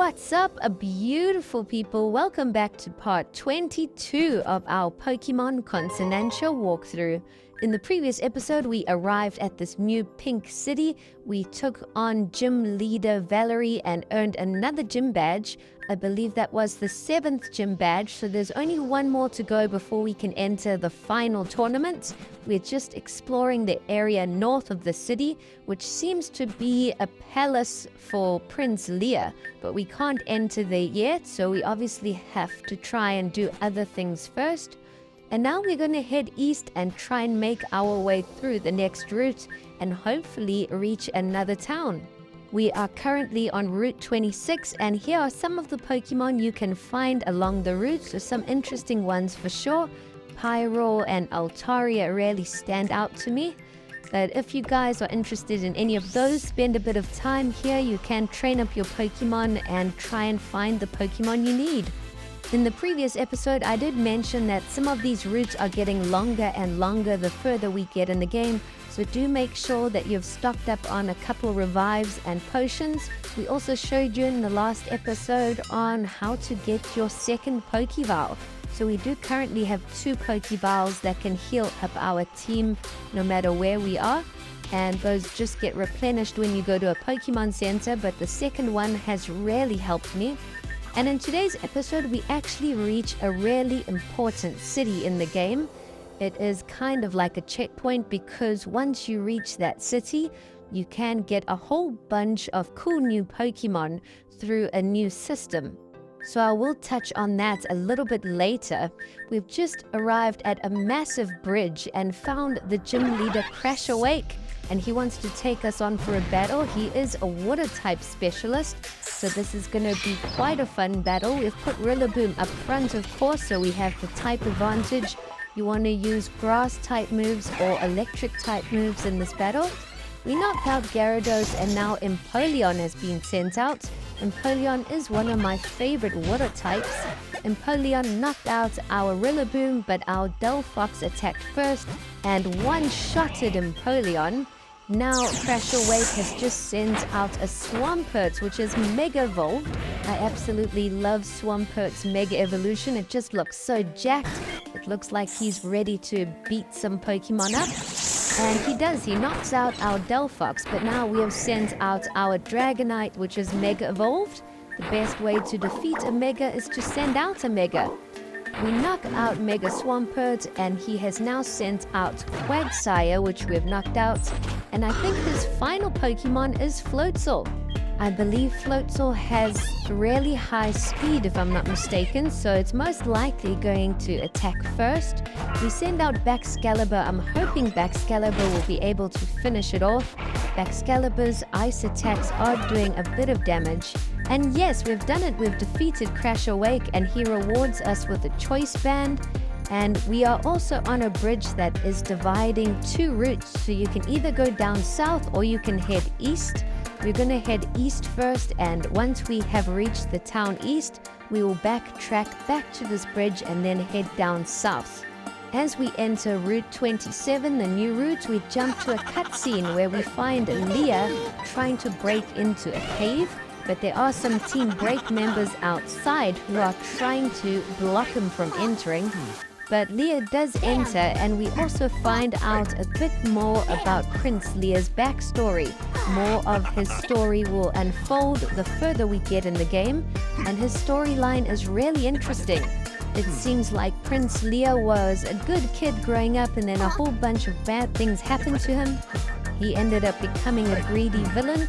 What's up, beautiful people? Welcome back to part 22 of our Pokemon Consonancia walkthrough. In the previous episode, we arrived at this new pink city. We took on gym leader Valerie and earned another gym badge. I believe that was the 7th gym badge, so there's only one more to go before we can enter the final tournament. We're just exploring the area north of the city, which seems to be a palace for Prince Lear, but we can't enter there yet, so we obviously have to try and do other things first. And now we're going to head east and try and make our way through the next route and hopefully reach another town. We are currently on Route 26, and here are some of the Pokemon you can find along the route, so some interesting ones for sure. Pyro and Altaria really stand out to me. But if you guys are interested in any of those, spend a bit of time here. You can train up your Pokemon and try and find the Pokemon you need. In the previous episode, I did mention that some of these routes are getting longer and longer the further we get in the game, so do make sure that you've stocked up on a couple revives and potions. We also showed you in the last episode on how to get your second Pokeball. So we do currently have 2 Pokeballs that can heal up our team no matter where we are, and those just get replenished when you go to a Pokemon Center, but the second one has really helped me. And in today's episode, we actually reach a really important city in the game. It is kind of like a checkpoint because once you reach that city, you can get a whole bunch of cool new Pokemon through a new system. So I will touch on that a little bit later. We've just arrived at a massive bridge and found the gym leader Crash Awake, and he wants to take us on for a battle. He is a water type specialist, so this is going to be quite a fun battle. We've put Rillaboom up front, of course, so we have the type advantage. You want to use grass type moves or electric type moves in this battle. We knocked out Gyarados, and now Empoleon has been sent out. Empoleon is one of my favorite water types. Empoleon knocked out our Rillaboom, but our Delphox attacked first and one-shotted Empoleon. Now Crash Awake has just sent out a Swampert, which is Mega Evolved. I absolutely love Swampert's Mega Evolution. It just looks so jacked. It looks like he's ready to beat some Pokemon up. And he does. He knocks out our Delphox, but now we have sent out our Dragonite, which is Mega Evolved. The best way to defeat a Mega is to send out a Mega. We knock out Mega Swampert, and he has now sent out Quagsire, which we've knocked out. And I think his final Pokemon is Floatzel. I believe Floatzel has really high speed, if I'm not mistaken, so it's most likely going to attack first. We send out Baxcalibur. I'm hoping Baxcalibur will be able to finish it off. Baxcalibur's ice attacks are doing a bit of damage. And yes, we've done it. We've defeated Crash Awake, and he rewards us with a choice band. And we are also on a bridge that is dividing 2 routes, so you can either go down south or you can head east. We're going to head east first, and once we have reached the town east, we will backtrack back to this bridge and then head down south. As we enter Route 27, the new route, we jump to a cutscene where we find Lear trying to break into a cave, but there are some Team Break members outside who are trying to block him from entering. But Lear does enter, and we also find out a bit more about Prince Lear's backstory. More of his story will unfold the further we get in the game, and his storyline is really interesting. It seems like Prince Lear was a good kid growing up, and then a whole bunch of bad things happened to him. He ended up becoming a greedy villain,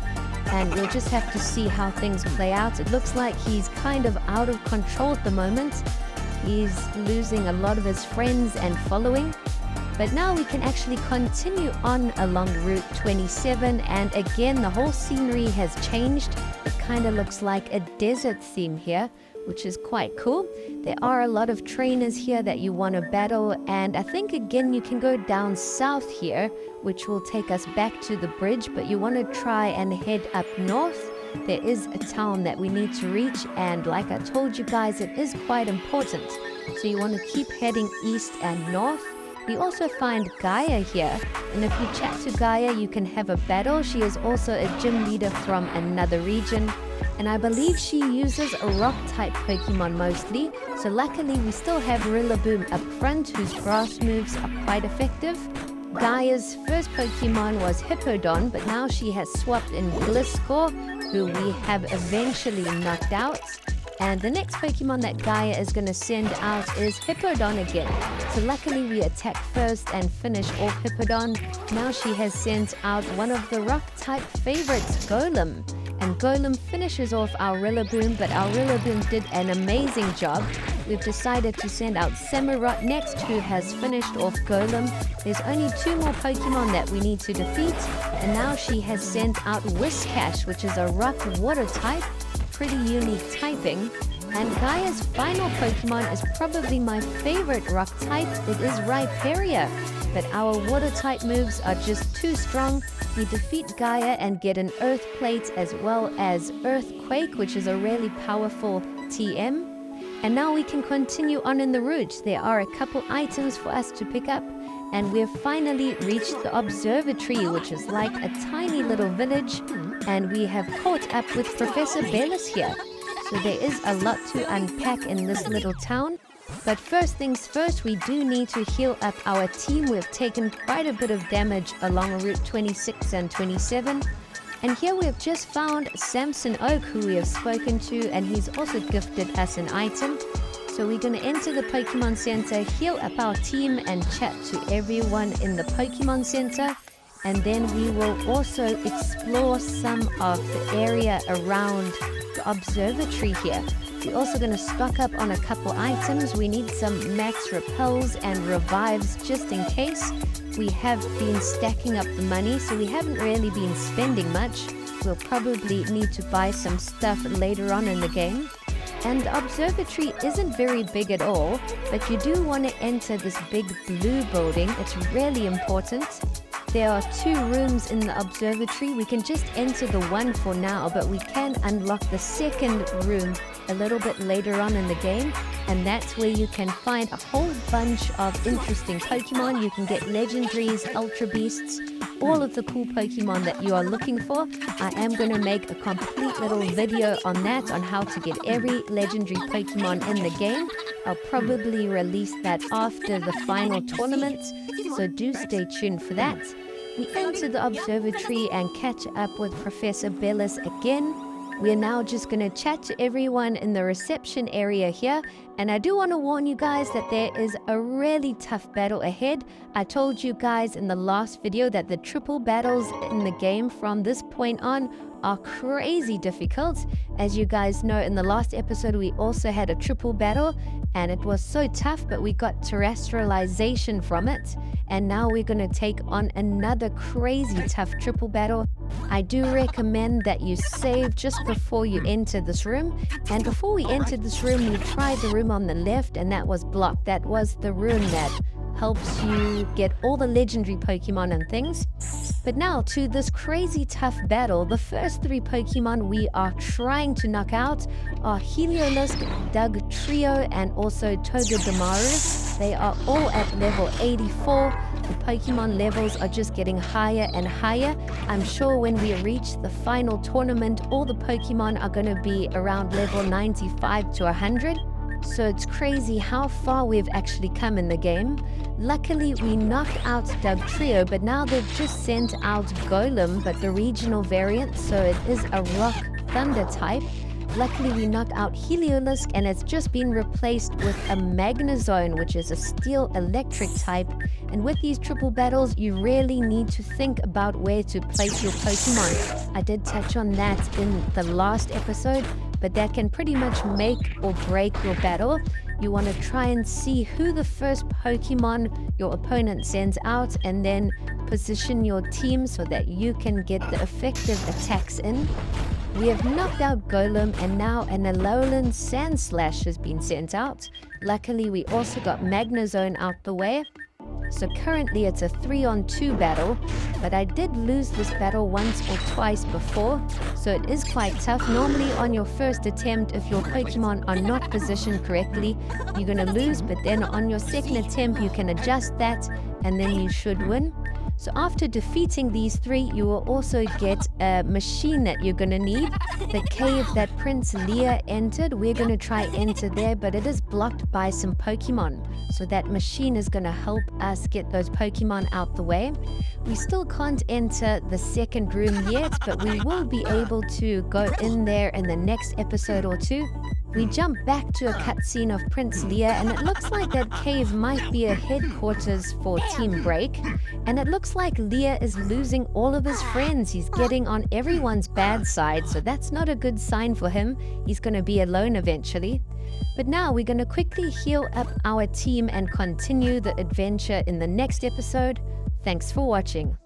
and we'll just have to see how things play out. It looks like he's kind of out of control at the moment. He's losing a lot of his friends and following. But now we can actually continue on along Route 27, and again the whole scenery has changed. It kind of looks like a desert theme here, which is quite cool. There are a lot of trainers here that you want to battle, and I think again you can go down south here, which will take us back to the bridge, but you want to try and head up north. There is a town that we need to reach, and like I told you guys, it is quite important. So you want to keep heading east and north. We also find Gaia here, and if you chat to Gaia, you can have a battle. She is also a gym leader from another region. and I believe she uses a rock-type Pokemon mostly, so luckily we still have Rillaboom up front, whose grass moves are quite effective. Gaia's first Pokemon was Hippowdon, but now she has swapped in Gliscor, who we have eventually knocked out. And the next Pokemon that Gaia is going to send out is Hippowdon again. So luckily we attack first and finish off Hippowdon. Now she has sent out one of the rock-type favorites, Golem. And Golem finishes off our Rillaboom, but our Rillaboom did an amazing job. We've decided to send out Samurott next, who has finished off Golem. There's only 2 more Pokemon that we need to defeat, and now she has sent out Whiscash, which is a rock-water type. Pretty unique typing. And Gaia's final Pokemon is probably my favorite rock type. It is Rhyperior, but our water type moves are just too strong. We defeat Gaia and get an Earth Plate as well as Earthquake, which is a really powerful TM. And now we can continue on in the route. There are a couple items for us to pick up, and we've finally reached the Observatory, which is like a tiny little village, and we have caught up with Professor Bellis here. So there is a lot to unpack in this little town. But first things first, we do need to heal up our team. We've taken quite a bit of damage along Route 26 and 27. And here we have just found Samson Oak, who we have spoken to, and he's also gifted us an item. So we're going to enter the Pokemon Center, heal up our team, and chat to everyone in the Pokemon Center. And then we will also explore some of the area around the observatory here. We're also going to stock up on a couple items. We need some max repels and revives just in case. We have been stacking up the money, so we haven't really been spending much. We'll probably need to buy some stuff later on in the game. And the observatory isn't very big at all, but you do want to enter this big blue building. It's really important. There are 2 rooms in the observatory. We can just enter the one for now, but we can unlock the second room a little bit later on in the game, and that's where you can find a whole bunch of interesting Pokemon. You can get legendaries, Ultra Beasts, all of the cool Pokemon that you are looking for. I am going to make a complete little video on that, on how to get every legendary Pokemon in the game. I'll probably release that after the final tournament, so do stay tuned for that. We enter the observatory and catch up with Professor Bellis again. We're now just going to chat to everyone in the reception area here. And I do want to warn you guys that there is a really tough battle ahead. I told you guys in the last video that the triple battles in the game from this point on are crazy difficult. As you guys know, in the last episode we also had a triple battle, and it was so tough, but we got terrestrialization from it. And now we're going to take on another crazy tough triple battle. I do recommend that you save just before you enter this room. And before we entered this room, we tried the room on the left, and that was blocked. That was the room that helps you get all the legendary Pokemon and things. But now to this crazy tough battle. The first 3 Pokemon we are trying to knock out are Heliolisk, Dugtrio, and also Togedemaru. They are all at level 84. The Pokemon levels are just getting higher and higher. I'm sure when we reach the final tournament, all the Pokemon are going to be around level 95 to 100. So it's crazy how far we've actually come in the game. Luckily, we knocked out Dugtrio, but now they've just sent out Golem, but the regional variant, so it is a rock thunder type. Luckily, we knocked out Heliolisk, and it's just been replaced with a Magnezone, which is a steel electric type. And with these triple battles, you really need to think about where to place your Pokemon. I did touch on that in the last episode, but that can pretty much make or break your battle. You want to try and see who the first Pokemon your opponent sends out, and then position your team so that you can get the effective attacks in. We have knocked out Golem, and now an Alolan Sandslash has been sent out. Luckily, we also got Magnezone out the way. So currently it's a 3-on-2 battle, but I did lose this battle once or twice before, so it is quite tough. Normally on your first attempt, if your Pokemon are not positioned correctly, you're going to lose, but then on your second attempt you can adjust that and then you should win. So after defeating these 3, you will also get a machine that you're going to need. The cave that Prince Lear entered, we're going to try enter there, but it is blocked by some Pokemon. So that machine is going to help us get those Pokemon out the way. We still can't enter the second room yet, but we will be able to go in there in the next episode or 2. We jump back to a cutscene of Prince Lear, and it looks like that cave might be a headquarters for Team Break. And it looks like Lear is losing all of his friends. He's getting on everyone's bad side, so that's not a good sign for him. He's going to be alone eventually. But now we're going to quickly heal up our team and continue the adventure in the next episode. Thanks for watching.